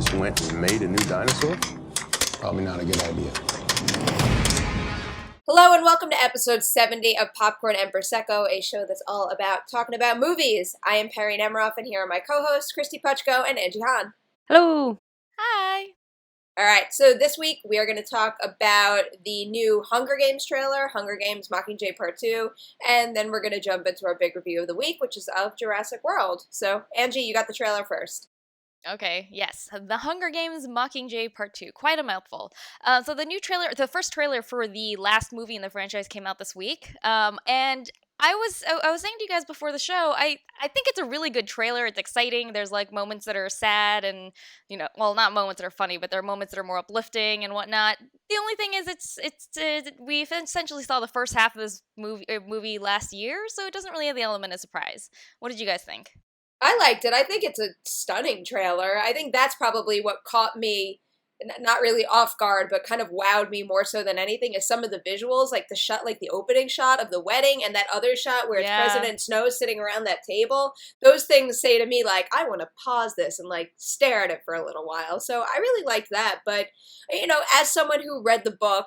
just went and made a new dinosaur? Probably not a good idea. Hello and welcome to episode 70 of Popcorn and Prosecco, a show that's all about talking about movies. I am Perri Nemiroff, and here are my co-hosts, Kristy Puchko and Angie Han. Hello. Hi. All right, so this week we are going to talk about the new Hunger Games trailer, Hunger Games Mockingjay Part 2, and then we're going to jump into our big review of the week, which is of Jurassic World. So, Angie, you got the trailer first. Okay, yes. The Hunger Games Mockingjay Part 2. Quite a mouthful. So the first trailer for the last movie in the franchise came out this week. And I was saying to you guys before the show, I think it's a really good trailer. It's exciting. There's like moments that are sad and, well, not moments that are funny, but there are moments that are more uplifting and whatnot. The only thing is we essentially saw the first half of this movie last year, so it doesn't really have the element of surprise. What did you guys think? I liked it. I think it's a stunning trailer. I think that's probably what caught me, not really off guard, but kind of wowed me more so than anything, is some of the visuals, like the shot, like the opening shot of the wedding and that other shot where it's President Snow sitting around that table. Those things say to me, like, I want to pause this and, like, stare at it for a little while. So I really liked that. But, as someone who read the book,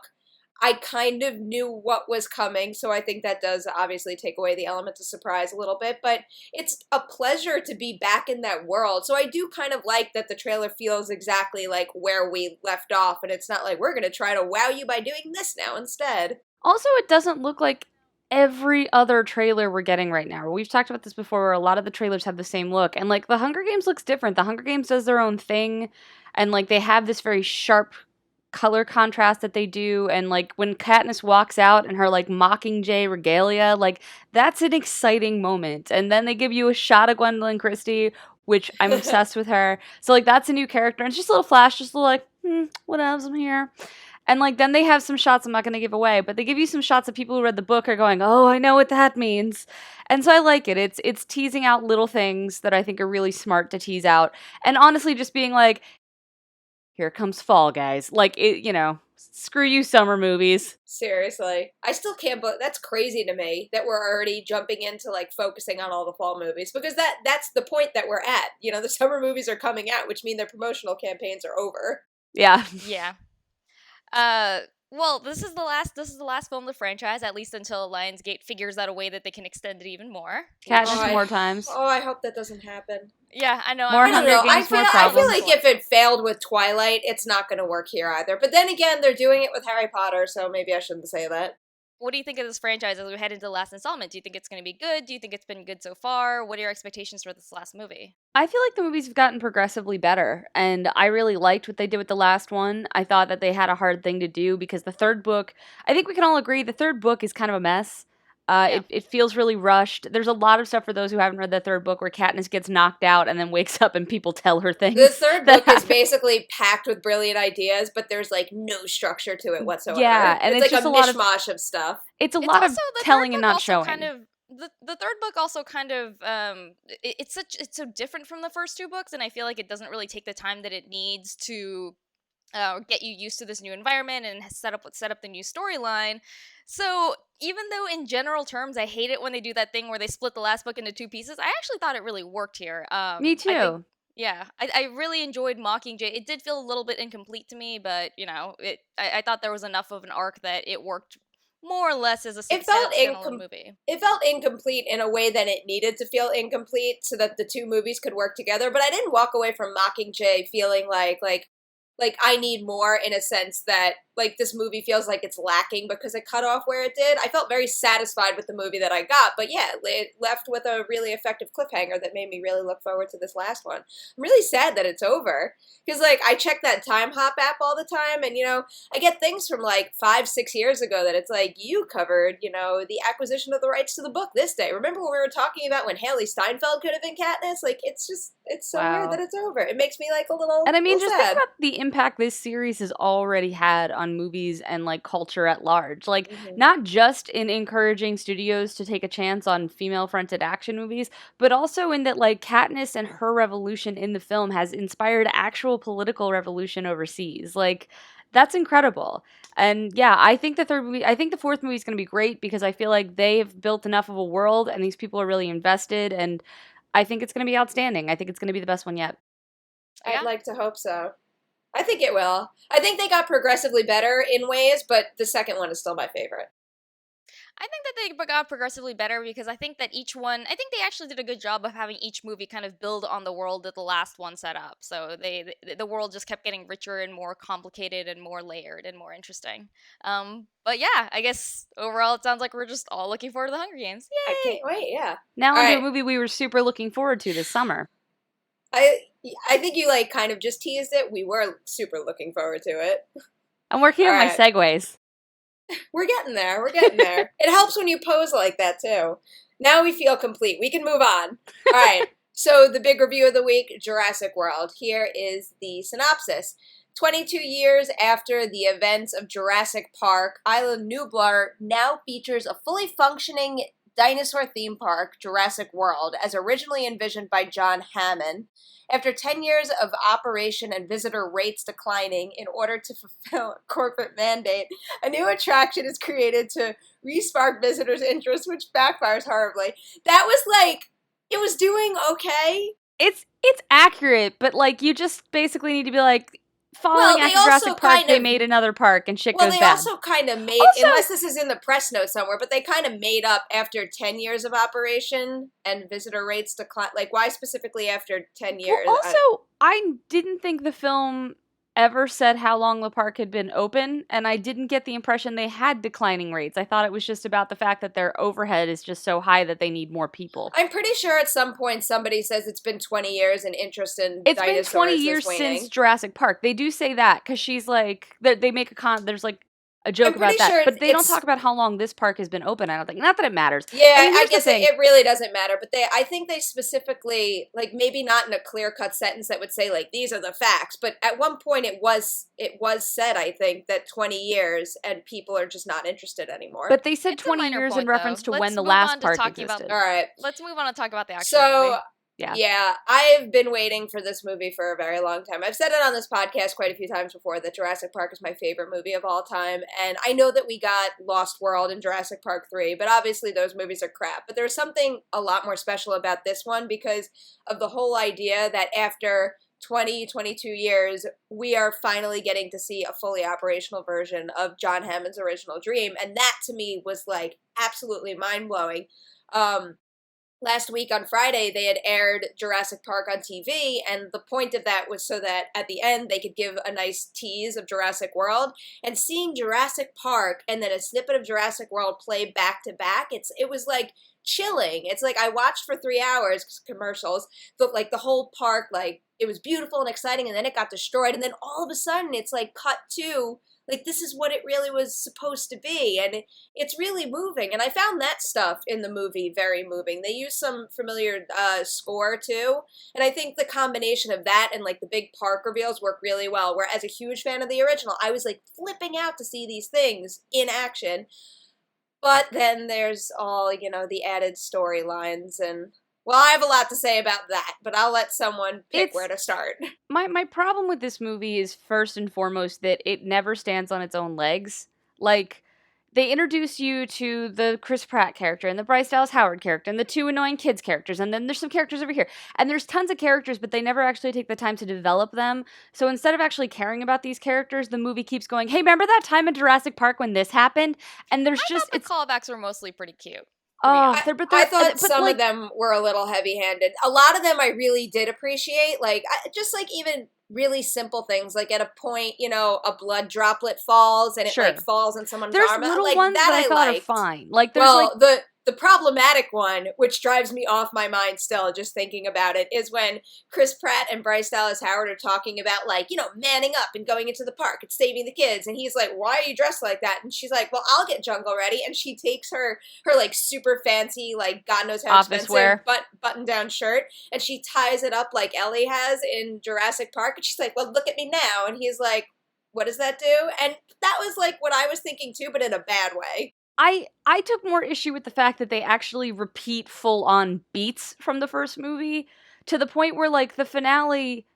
I kind of knew what was coming, so I think that does obviously take away the element of surprise a little bit, but it's a pleasure to be back in that world. So I do kind of like that the trailer feels exactly like where we left off, and it's not like we're going to try to wow you by doing this now instead. Also, it doesn't look like every other trailer we're getting right now. We've talked about this before, where a lot of the trailers have the same look, and like the Hunger Games looks different. The Hunger Games does their own thing, and like they have this very sharp color contrast that they do, and like when Katniss walks out in her like Mockingjay regalia, like that's an exciting moment. And then they give you a shot of Gwendolyn Christie, which I'm obsessed with her. So like that's a new character, and it's just a little flash, just a little like, what else, I'm here. And like then they have some shots I'm not going to give away, but they give you some shots of people who read the book are going, oh, I know what that means. And so I like it. It's teasing out little things that I think are really smart to tease out, and honestly just being like, here comes fall, guys. Like, screw you, summer movies. Seriously. I still can't believe, that's crazy to me that we're already jumping into, like, focusing on all the fall movies, because that's the point that we're at. The summer movies are coming out, which mean their promotional campaigns are over. Yeah. Yeah. Well, this is the last film of the franchise, at least until Lionsgate figures out a way that they can extend it even more. Katniss more times. Oh, I hope that doesn't happen. Yeah, I know. More Hunger Games, more I feel problems. like if it failed with Twilight, it's not going to work here either. But then again, they're doing it with Harry Potter, so maybe I shouldn't say that. What do you think of this franchise as we head into the last installment? Do you think it's going to be good? Do you think it's been good so far? What are your expectations for this last movie? I feel like the movies have gotten progressively better, and I really liked what they did with the last one. I thought that they had a hard thing to do, because the third book, I think we can all agree, the third book is kind of a mess. It feels really rushed. There's a lot of stuff for those who haven't read the third book where Katniss gets knocked out and then wakes up and people tell her things. The third book is basically packed with brilliant ideas, but there's like no structure to it whatsoever. Yeah, and it's like just a a lot mishmash of stuff. It's a lot of telling and not showing. The third book also kind of it's so different from the first two books, and I feel like it doesn't really take the time that it needs to get you used to this new environment and set up the new storyline. So even though in general terms I hate it when they do that thing where they split the last book into two pieces, I actually thought it really worked here. Me too. I really enjoyed Mockingjay. It did feel a little bit incomplete to me, but I thought there was enough of an arc that it worked more or less as a standalone movie. It felt incomplete in a way that it needed to feel incomplete so that the two movies could work together. But I didn't walk away from Mockingjay feeling like I need more, in a sense that, like, this movie feels like it's lacking because it cut off where it did. I felt very satisfied with the movie that I got, but yeah, it left with a really effective cliffhanger that made me really look forward to this last one. I'm really sad that it's over, because, like, I check that Time Hop app all the time, and, I get things from, like, 5-6 years ago that it's like, you covered, the acquisition of the rights to the book this day. Remember when we were talking about when Haley Steinfeld could have been Katniss? Like, it's so weird that it's over. It makes me, like, a little And I mean, just sad. think about the impact this series has already had on movies and like culture at large. Like, not just in encouraging studios to take a chance on female-fronted action movies, but also in that like Katniss and her revolution in the film has inspired actual political revolution overseas. Like, that's incredible. And yeah, I think the fourth movie is going to be great, because I feel like they've built enough of a world and these people are really invested, and I think it's going to be outstanding. I think it's going to be the best one yet. I'd like to hope so. I think it will. I think they got progressively better in ways, but the second one is still my favorite. I think that they got progressively better because I think that I think they actually did a good job of having each movie kind of build on the world that the last one set up. So the world just kept getting richer and more complicated and more layered and more interesting. But yeah, I guess overall it sounds like we're just all looking forward to the Hunger Games. Yay! I can't wait, yeah. Now All into right. a movie we were super looking forward to this summer. I think you like kind of just teased it. We were super looking forward to it. I'm working on my Alright. segues. We're getting there. We're getting there. It helps when you pose like that, too. Now we feel complete. We can move on. All right. So the big review of the week, Jurassic World. Here is the synopsis. 22 years after the events of Jurassic Park, Isla Nublar now features a fully functioning dinosaur theme park, Jurassic World, as originally envisioned by John Hammond. After 10 years of operation and visitor rates declining in order to fulfill a corporate mandate, a new attraction is created to re-spark visitors' interest, which backfires horribly. That was like, it was doing okay. It's accurate, but like you just basically need to be like, following after Jurassic Park, they made another park and shit goes bad. Well, they also kind of made, unless this is in the press note somewhere, but they kind of made up after 10 years of operation and visitor rates decline. Like, why specifically after 10 years? Well, also, I didn't think the film ever said how long the park had been open, and I didn't get the impression they had declining rates. I thought it was just about the fact that their overhead is just so high that they need more people. I'm pretty sure at some point somebody says it's been 20 years and interest in dinosaurs is waning. It's been 20 years since Jurassic Park. They do say that, because she's like, they make there's like a joke about that, but they don't talk about how long this park has been open. I don't think, not that it matters. Yeah, I guess it really doesn't matter, but I think they specifically, like, maybe not in a clear-cut sentence that would say, like, these are the facts, but at one point it was said, I think, that 20 years and people are just not interested anymore. But they said 20 years in reference to when the last park existed. All right. Let's move on and talk about the actual movie. Yeah, I've been waiting for this movie for a very long time. I've said it on this podcast quite a few times before that Jurassic Park is my favorite movie of all time, and I know that we got Lost World and Jurassic Park 3, but obviously those movies are crap. But there's something a lot more special about this one because of the whole idea that after 22 years, we are finally getting to see a fully operational version of John Hammond's original dream, and that to me was like absolutely mind-blowing. Last week on Friday, they had aired Jurassic Park on TV, and the point of that was so that at the end they could give a nice tease of Jurassic World. And seeing Jurassic Park and then a snippet of Jurassic World play back to back, it was like chilling. It's like I watched for 3 hours commercials, but like the whole park, like it was beautiful and exciting, and then it got destroyed, and then all of a sudden it's like cut to like, this is what it really was supposed to be, and it's really moving, and I found that stuff in the movie very moving. They used some familiar score, too, and I think the combination of that and, like, the big park reveals work really well, where as a huge fan of the original, I was, like, flipping out to see these things in action, but then there's all, the added storylines, and well, I have a lot to say about that, but I'll let someone pick where to start. My problem with this movie is first and foremost that it never stands on its own legs. Like, they introduce you to the Chris Pratt character and the Bryce Dallas Howard character and the two annoying kids characters, and then there's some characters over here. And there's tons of characters, but they never actually take the time to develop them. So instead of actually caring about these characters, the movie keeps going, hey, remember that time in Jurassic Park when this happened? And there's I thought the callbacks were mostly pretty cute. I thought some of them were a little heavy-handed. A lot of them I really did appreciate, just even really simple things. Like at a point, a blood droplet falls and it falls in someone's arm. There's little ones that I thought are fine. Like the problematic one, which drives me off my mind still just thinking about it, is when Chris Pratt and Bryce Dallas Howard are talking about, manning up and going into the park and saving the kids. And he's like, why are you dressed like that? And she's like, well, I'll get jungle ready. And she takes her super fancy, God knows how expensive button-down shirt, and she ties it up like Ellie has in Jurassic Park. And she's like, well, look at me now. And he's like, what does that do? And that was what I was thinking too, but in a bad way. I took more issue with the fact that they actually repeat full-on beats from the first movie to the point where, the finale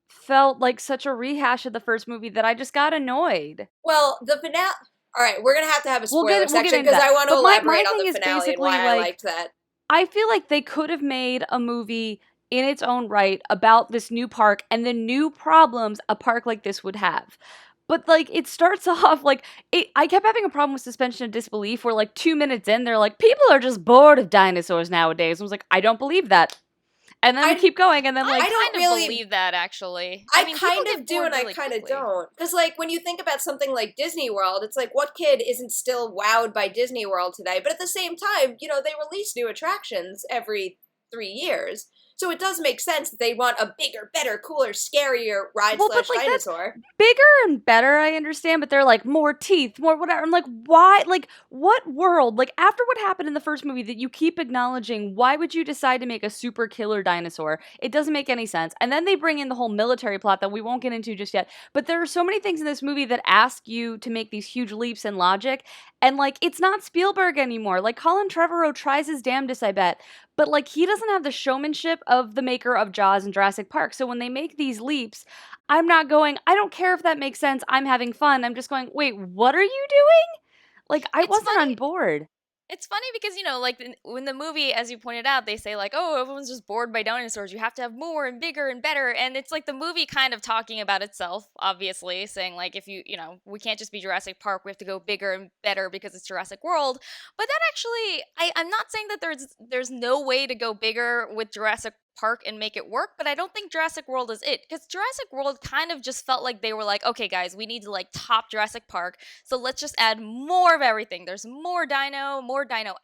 felt like such a rehash of the first movie that I just got annoyed. Well, the finale... All right, we're going to have a spoiler section because I want to elaborate on the finale and why I liked that. I feel like they could have made a movie in its own right about this new park and the new problems a park like this would have. But, like, it starts off, like, I kept having a problem with suspension of disbelief where, like, 2 minutes in, they're like, people are just bored of dinosaurs nowadays. I was like, I don't believe that. And then we keep going, and then, like... I don't really believe that, actually. I mean, kind of do, and really I kind of quickly. don't. Because, like, when you think about something like Disney World, it's like, what kid isn't still wowed by Disney World today? But at the same time, you know, they release new attractions every 3 years. So it does make sense that they want a bigger, better, cooler, scarier ride slash dinosaur. Bigger and better, I understand, but they're like, more teeth, more whatever. I'm like, why? Like, what world? Like, after what happened in the first movie that you keep acknowledging, why would you decide to make a super killer dinosaur? It doesn't make any sense. And then they bring in the whole military plot that we won't get into just yet. But there are so many things in this movie that ask you to make these huge leaps in logic. And, like, it's not Spielberg anymore. Like, Colin Trevorrow tries his damnedest, I bet. But, like, he doesn't have the showmanship of the maker of Jaws and Jurassic Park. So when they make these leaps, I'm not going, I don't care if that makes sense. I'm having fun. I'm just going, wait, what are you doing? Like, I wasn't on board. It's funny because, you know, like, when the movie, as you pointed out, they say, like, oh, everyone's just bored by dinosaurs. You have to have more and bigger and better. And it's like the movie kind of talking about itself, obviously, saying, like, if you know, we can't just be Jurassic Park. We have to go bigger and better because it's Jurassic World. But that actually, I'm not saying that there's no way to go bigger with Jurassic Park and make it work, but I don't think Jurassic World is it, because Jurassic World kind of just felt like they were like, okay guys, we need to like top Jurassic Park, so let's just add more of everything. There's more dino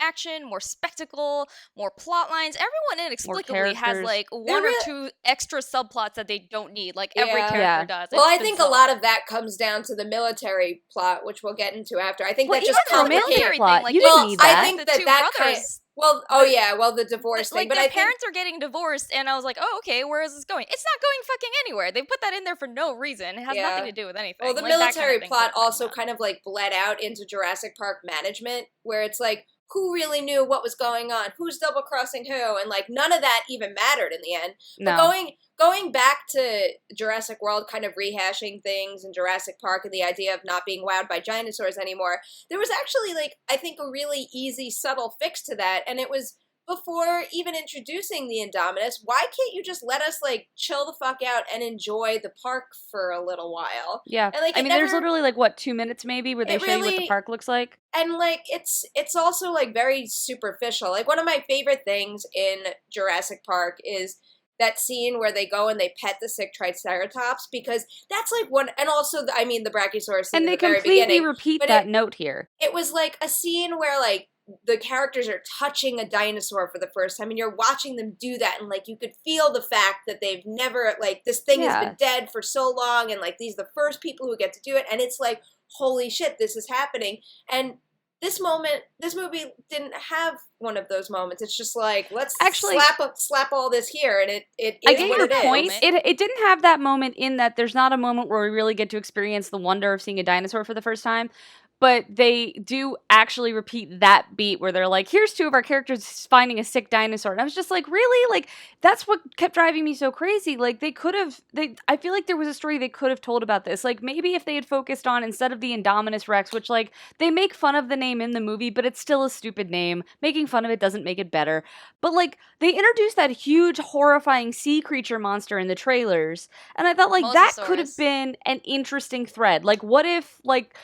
action, more spectacle, more plot lines. Everyone inexplicably has like one or two extra subplots that they don't need, like every character does. Well, I think a lot of that comes down to the military plot, which we'll get into after. I think that just complicates plot. Like, you didn't need that. I think that kind of, well, the divorce thing. Like, but their parents are getting divorced, and I was like, oh, okay, where is this going? It's not going fucking anywhere. They put that in there for no reason. It has nothing to do with anything. Well, the like, military plot also kind of, like, bled out into Jurassic Park management, where it's like, who really knew what was going on? Who's double-crossing who? And, like, none of that even mattered in the end. No. But going back to Jurassic World, kind of rehashing things in Jurassic Park and the idea of not being wowed by dinosaurs anymore, there was actually, like, I think a really easy, subtle fix to that, and it was before even introducing the Indominus. Why can't you just let us, like, chill the fuck out and enjoy the park for a little while? Yeah. And, like, I mean, there's literally, like, what, 2 minutes maybe where they show you what the park looks like? And, like, it's also, like, very superficial. Like, one of my favorite things in Jurassic Park is that scene where they go and they pet the sick Triceratops, because that's, like, one, and also, the Brachiosaurus scene. And they completely repeat that note here. It was, like, a scene where, like, the characters are touching a dinosaur for the first time, and you're watching them do that, and, like, you could feel the fact that they've never, like, this thing has been dead for so long, and, like, these are the first people who get to do it, and it's like, holy shit, this is happening. And this movie didn't have one of those moments. It's just like, let's actually slap all this here, and it is I get what your it point. is. It didn't have that moment in that there's not a moment where we really get to experience the wonder of seeing a dinosaur for the first time. But they do actually repeat that beat where they're like, here's two of our characters finding a sick dinosaur. And I was just like, really? Like, that's what kept driving me so crazy. Like, I feel like there was a story they could have told about this. Like, maybe if they had focused on, instead of the Indominus Rex, which, like, they make fun of the name in the movie, but it's still a stupid name. Making fun of it doesn't make it better. But, like, they introduced that huge, horrifying sea creature monster in the trailers. And I thought, like, that could have been an interesting thread. Like, what if, like,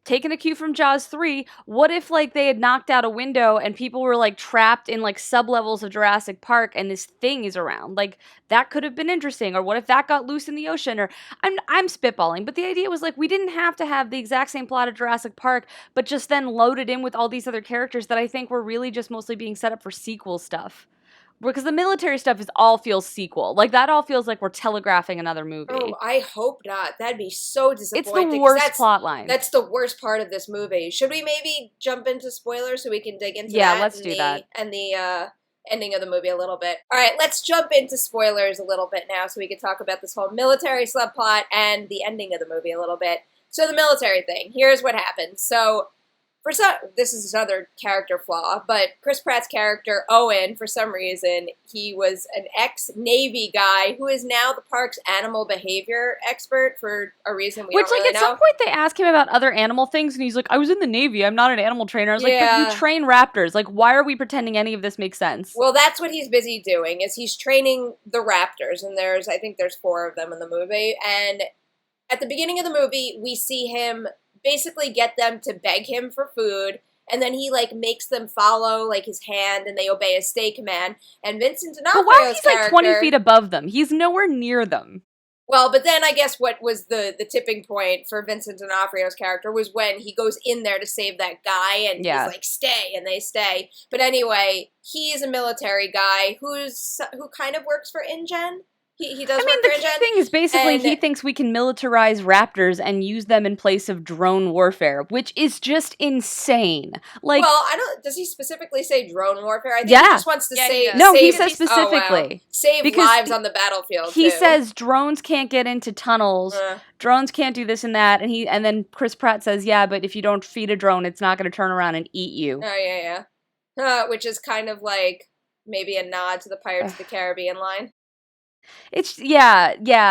taking a cue from Jaws 3, what if, like, they had knocked out a window and people were, like, trapped in, like, sublevels of Jurassic Park and this thing is around? Like, that could have been interesting. Or what if that got loose in the ocean? Or I'm spitballing, but the idea was, like, we didn't have to have the exact same plot of Jurassic Park, but just then loaded in with all these other characters that I think were really just mostly being set up for sequel stuff. Because the military stuff all feels sequel. Like, that all feels like we're telegraphing another movie. Oh, I hope not. That'd be so disappointing. It's the worst plot line. That's the worst part of this movie. Should we maybe jump into spoilers so we can dig into that? Yeah, let's do that. And the ending of the movie a little bit. All right, let's jump into spoilers a little bit now so we can talk about this whole military subplot and the ending of the movie a little bit. So the military thing, here's what happened. So this is another character flaw, but Chris Pratt's character, Owen, for some reason, he was an ex-Navy guy who is now the park's animal behavior expert for a reason we don't really at know. some point they ask him about other animal things, and he's like, I was in the Navy, I'm not an animal trainer. I was like, but you train raptors. Like, why are we pretending any of this makes sense? Well, that's what he's busy doing, is he's training the raptors, and I think there's 4 of them in the movie, and at the beginning of the movie, we see him basically get them to beg him for food, and then he, like, makes them follow, like, his hand, and they obey a stay command. And Vincent D'Onofrio's But while he's, character, like, 20 feet above them, he's nowhere near them. Well, but then I guess what was the tipping point for Vincent D'Onofrio's character was when he goes in there to save that guy, and he's like, stay, and they stay. But anyway, he is a military guy who kind of works for InGen. He does. I mean, the key thing is basically he thinks we can militarize raptors and use them in place of drone warfare, which is just insane. Like, well, I don't. Does he specifically say drone warfare? I think he just wants to say. No, he says specifically save lives on the battlefield. He says drones can't get into tunnels. Drones can't do this and that, and then Chris Pratt says, yeah, but if you don't feed a drone, it's not going to turn around and eat you. Oh yeah. Which is kind of like maybe a nod to the Pirates of the Caribbean line. It's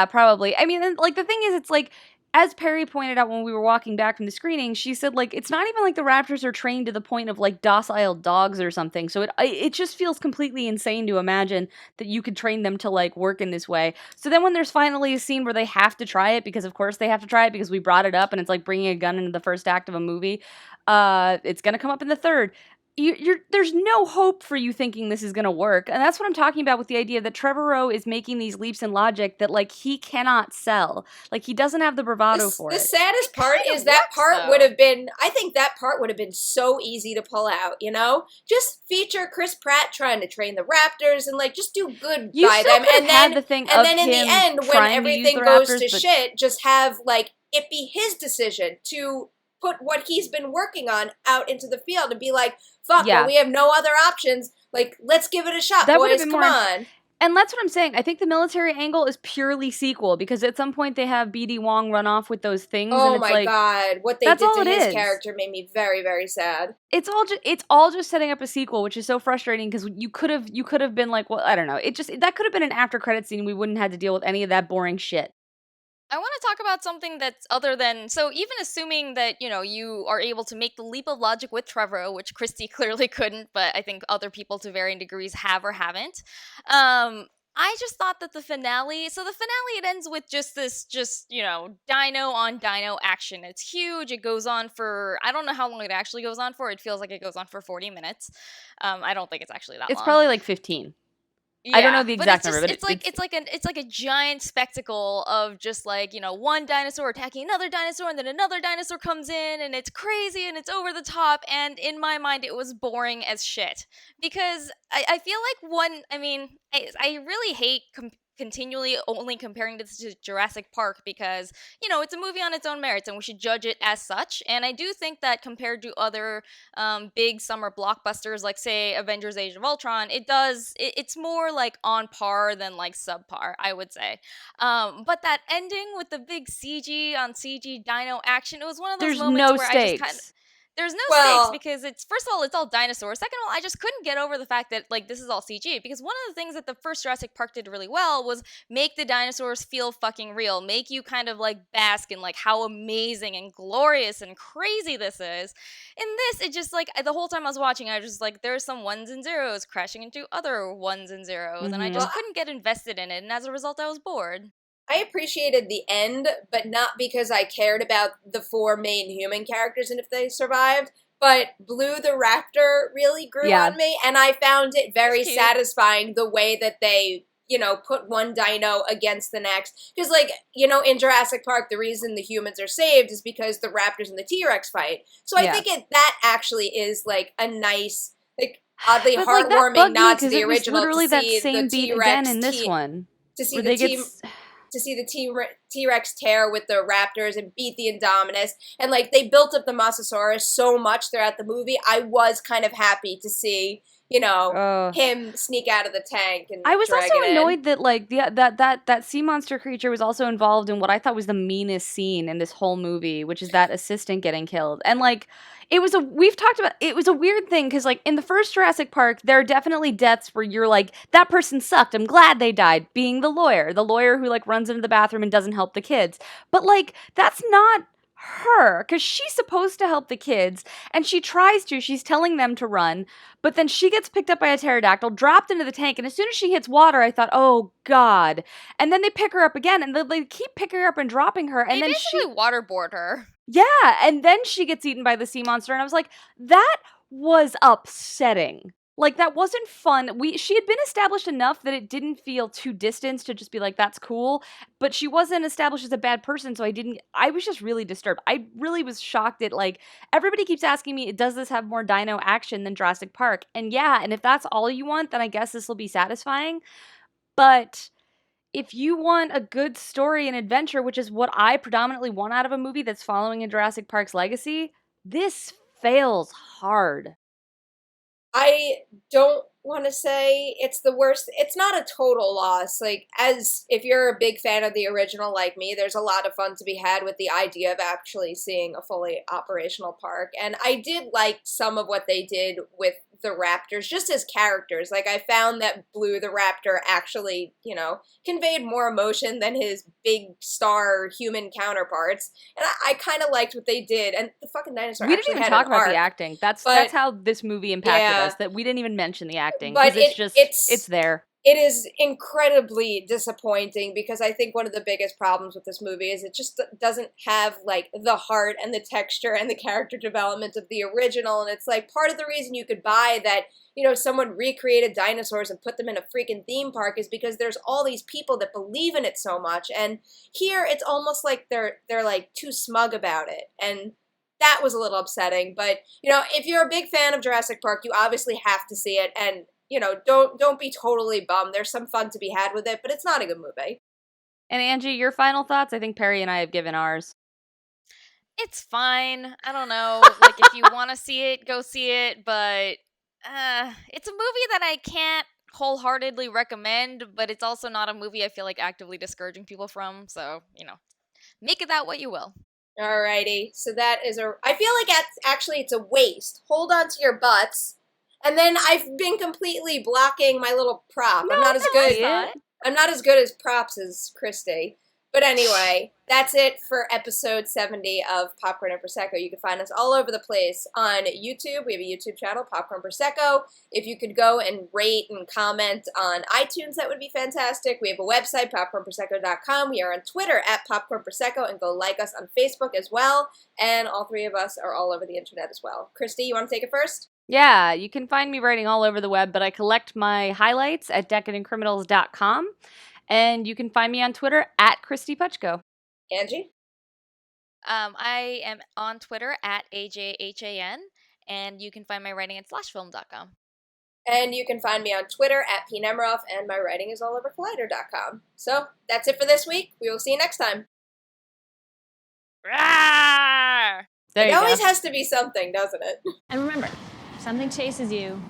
probably. I mean, like, the thing is, it's like, as Perri pointed out when we were walking back from the screening, she said, like, it's not even like the raptors are trained to the point of, like, docile dogs or something. So it just feels completely insane to imagine that you could train them to, like, work in this way. So then when there's finally a scene where they have to try it, because of course they have to try it because we brought it up and it's like bringing a gun into the first act of a movie, it's going to come up in the third. There's no hope for you thinking this is going to work. And that's what I'm talking about with the idea that Trevorrow is making these leaps in logic that, like, he cannot sell. Like, he doesn't have the bravado for it. The saddest part is that part would have been, I think that part would have been so easy to pull out, you know? Just feature Chris Pratt trying to train the raptors and, like, just do good by them. And then in the end, when everything goes to shit, just have, like, it be his decision to put what he's been working on out into the field and be like, fuck, well, we have no other options. Like, let's give it a shot, boys, come on. And that's what I'm saying. I think the military angle is purely sequel, because at some point they have BD Wong run off with those things. Oh and it's my God. What they did to his character made me very, very sad. It's all just setting up a sequel, which is so frustrating, because you could have been like, well, I don't know. That could have been an after credit scene. We wouldn't have to deal with any of that boring shit. I want to talk about something that's other than, so even assuming that, you know, you are able to make the leap of logic with Trevorrow, which Kristy clearly couldn't, but I think other people to varying degrees have or haven't. I just thought that the finale, it ends with you know, dino on dino action. It's huge. It goes on for, I don't know how long it actually goes on for. It feels like it goes on for 40 minutes. I don't think it's actually that long. It's probably like 15. Yeah, I don't know the exact number, but it's like a giant spectacle of just, like, you know, one dinosaur attacking another dinosaur, and then another dinosaur comes in, and it's crazy and it's over the top. And in my mind, it was boring as shit, because I feel like I really hate continually only comparing this to Jurassic Park, because, you know, it's a movie on its own merits and we should judge it as such. And I do think that compared to other big summer blockbusters, like, say, Avengers Age of Ultron, it's more like on par than, like, subpar, I would say. But that ending with the big CG on CG dino action, it was one of those moments where I just kind of... There's no stakes, because it's, first of all, it's all dinosaurs. Second of all, I just couldn't get over the fact that, like, this is all CG, because one of the things that the first Jurassic Park did really well was make the dinosaurs feel fucking real, make you kind of, like, bask in, like, how amazing and glorious and crazy this is. In this, it just, like, the whole time I was watching, I was just like, there's some ones and zeros crashing into other ones and zeros, and I just couldn't get invested in it, and as a result, I was bored. I appreciated the end, but not because I cared about the 4 main human characters and if they survived, but Blue the Raptor really grew on me, and I found it very satisfying the way that they, you know, put one dino against the next. Because, like, you know, in Jurassic Park, the reason the humans are saved is because the raptors and the T-Rex fight. So I think that actually is, like, a nice, like, oddly heartwarming nod to the original. Literally to see that same the beat T-Rex again in this one. To see the T-Rex tear with the raptors and beat the Indominus. And, like, they built up the Mosasaurus so much throughout the movie. I was kind of happy to see, him sneak out of the tank and I was drag also it in. annoyed that like that sea monster creature was also involved in what I thought was the meanest scene in this whole movie, which is that assistant getting killed. And like it was a weird thing because like in the first Jurassic Park, there are definitely deaths where you're like, that person sucked. I'm glad they died. Being the lawyer who like runs into the bathroom and doesn't help the kids. But like that's not her, because she's supposed to help the kids and she tries to. She's telling them to run, but then she gets picked up by a pterodactyl, dropped into the tank, and as soon as she hits water, I thought, oh god. And then they pick her up again, and they keep picking her up and dropping her, and they then basically waterboard her. Yeah, and then she gets eaten by the sea monster, and I was like, that was upsetting. Like, that wasn't fun. She had been established enough that it didn't feel too distant to just be like, that's cool. But she wasn't established as a bad person, so I was just really disturbed. I really was shocked at, like, everybody keeps asking me, does this have more dino action than Jurassic Park? And yeah, and if that's all you want, then I guess this will be satisfying. But if you want a good story and adventure, which is what I predominantly want out of a movie that's following in Jurassic Park's legacy, this fails hard. I don't want to say it's the worst. It's not a total loss. Like, as if you're a big fan of the original like me, there's a lot of fun to be had with the idea of actually seeing a fully operational park. And I did like some of what they did with the raptors, just as characters. Like, I found that Blue the raptor actually, conveyed more emotion than his big star human counterparts. And I kind of liked what they did. And the fucking dinosaur We actually didn't even had talk an about arc. the acting. That's how this movie impacted us, that we didn't even mention the acting. But it's there. It is incredibly disappointing because I think one of the biggest problems with this movie is it just doesn't have, like, the heart and the texture and the character development of the original. And it's, like, part of the reason you could buy that, someone recreated dinosaurs and put them in a freaking theme park is because there's all these people that believe in it so much. And here it's almost like they're like, too smug about it. And that was a little upsetting. But, if you're a big fan of Jurassic Park, you obviously have to see it. And don't be totally bummed. There's some fun to be had with it, but it's not a good movie. And Angie, your final thoughts? I think Perri and I have given ours. It's fine. I don't know. Like, if you want to see it, go see it. But it's a movie that I can't wholeheartedly recommend, but it's also not a movie I feel like actively discouraging people from. So, make of that what you will. Alrighty. So that is I feel like it's a waste. Hold on to your butts. And then I've been completely blocking my little prop. No, I'm not as good. it. I'm not as good as props as Kristy. But anyway, that's it for episode 70 of Popcorn and Prosecco. You can find us all over the place on YouTube. We have a YouTube channel, Popcorn Prosecco. If you could go and rate and comment on iTunes, that would be fantastic. We have a website, popcornprosecco.com. We are on Twitter at Popcorn Prosecco, and go like us on Facebook as well. And all three of us are all over the internet as well. Kristy, you want to take it first? Yeah, you can find me writing all over the web, but I collect my highlights at decadentcriminals.com. And you can find me on Twitter at Kristy Puchko. Angie? I am on Twitter at AJHAN, and you can find my writing at slashfilm.com. And you can find me on Twitter at Perri Nemiroff, and my writing is all over collider.com. So that's it for this week. We will see you next time. Rawr! It always has to be something, doesn't it? And remember, if something chases you,